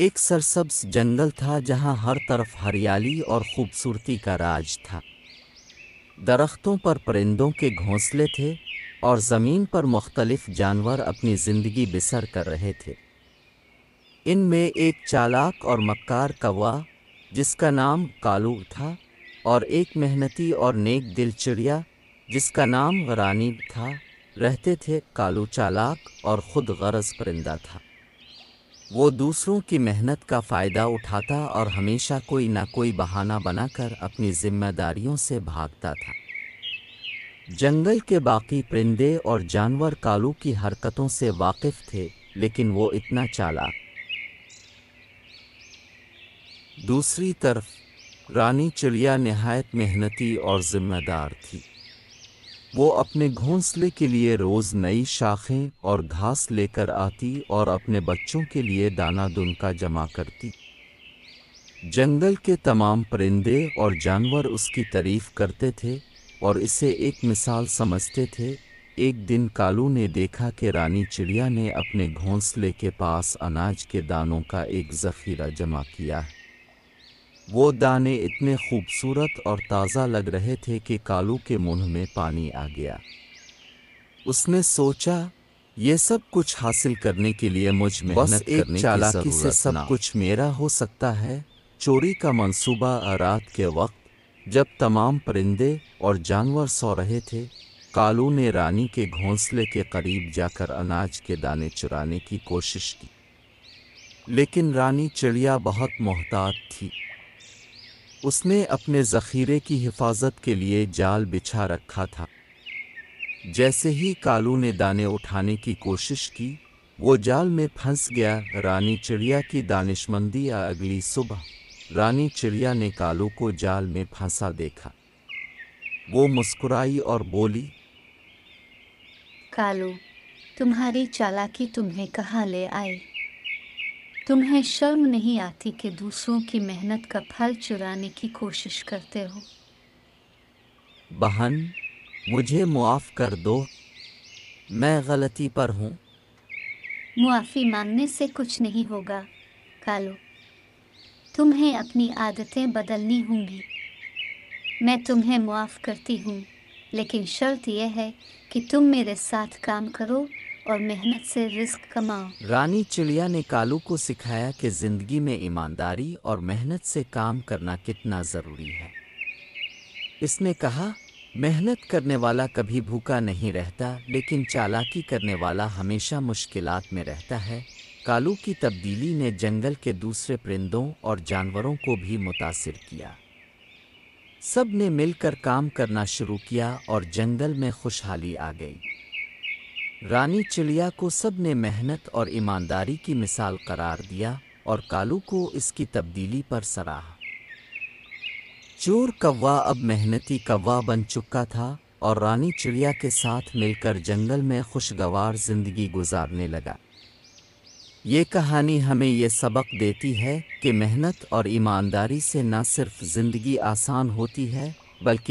ایک سرسبز جنگل تھا جہاں ہر طرف ہریالی اور خوبصورتی کا راج تھا۔ درختوں پر پرندوں کے گھونسلے تھے اور زمین پر مختلف جانور اپنی زندگی بسر کر رہے تھے۔ ان میں ایک چالاک اور مکار کوا جس کا نام کالو تھا، اور ایک محنتی اور نیک دل چڑیا جس کا نام رانی تھا رہتے تھے۔ کالو چالاک اور خود غرض پرندہ تھا۔ وہ دوسروں کی محنت کا فائدہ اٹھاتا اور ہمیشہ کوئی نہ کوئی بہانہ بنا کر اپنی ذمہ داریوں سے بھاگتا تھا۔ جنگل کے باقی پرندے اور جانور کالو کی حرکتوں سے واقف تھے، لیکن وہ اتنا چالاک۔ دوسری طرف رانی چڑیا نہایت محنتی اور ذمہ دار تھی۔ وہ اپنے گھونسلے کے لیے روز نئی شاخیں اور گھاس لے کر آتی اور اپنے بچوں کے لیے دانہ دنکا جمع کرتی۔ جنگل کے تمام پرندے اور جانور اس کی تعریف کرتے تھے اور اسے ایک مثال سمجھتے تھے۔ ایک دن کالو نے دیکھا کہ رانی چڑیا نے اپنے گھونسلے کے پاس اناج کے دانوں کا ایک ذخیرہ جمع کیا ہے۔ وہ دانے اتنے خوبصورت اور تازہ لگ رہے تھے کہ کالو کے منہ میں پانی آ گیا۔ اس نے سوچا، یہ سب کچھ حاصل کرنے کے لیے مجھ محنت کرنے کی چالاکی سے سب کچھ میرا ہو سکتا ہے۔ چوری کا منصوبہ رات کے وقت جب تمام پرندے اور جانور سو رہے تھے، کالو نے رانی کے گھونسلے کے قریب جا کر اناج کے دانے چرانے کی کوشش کی، لیکن رانی چڑیا بہت محتاط تھی۔ اس نے اپنے ذخیرے کی حفاظت کے لیے جال بچھا رکھا تھا۔ جیسے ہی کالو نے دانے اٹھانے کی کوشش کی، وہ جال میں پھنس گیا۔ رانی چڑیا کی دانشمندی۔ اگلی صبح رانی چڑیا نے کالو کو جال میں پھنسا دیکھا۔ وہ مسکرائی اور بولی، کالو، تمہاری چالاکی تمہیں کہاں لے آئی؟ تمہیں شرم نہیں آتی کہ دوسروں کی محنت کا پھل چرانے کی کوشش کرتے ہو؟ بہن، مجھے معاف کر دو، میں غلطی پر ہوں۔ معافی مانگنے سے کچھ نہیں ہوگا کالو، تمہیں اپنی عادتیں بدلنی ہوں گی۔ میں تمہیں معاف کرتی ہوں، لیکن شرط یہ ہے کہ تم میرے ساتھ کام کرو اور محنت سے رزق کماؤ۔ رانی چڑیا نے کالو کو سکھایا کہ زندگی میں ایمانداری اور محنت سے کام کرنا کتنا ضروری ہے۔ اس نے کہا، محنت کرنے والا کبھی بھوکا نہیں رہتا، لیکن چالاکی کرنے والا ہمیشہ مشکلات میں رہتا ہے۔ کالو کی تبدیلی نے جنگل کے دوسرے پرندوں اور جانوروں کو بھی متاثر کیا۔ سب نے مل کر کام کرنا شروع کیا اور جنگل میں خوشحالی آ گئی۔ رانی چڑیا کو سب نے محنت اور ایمانداری کی مثال قرار دیا اور کالو کو اس کی تبدیلی پر سراہا۔ چور کوا اب محنتی کوا بن چکا تھا اور رانی چڑیا کے ساتھ مل کر جنگل میں خوشگوار زندگی گزارنے لگا۔ یہ کہانی ہمیں یہ سبق دیتی ہے کہ محنت اور ایمانداری سے نہ صرف زندگی آسان ہوتی ہے، بلکہ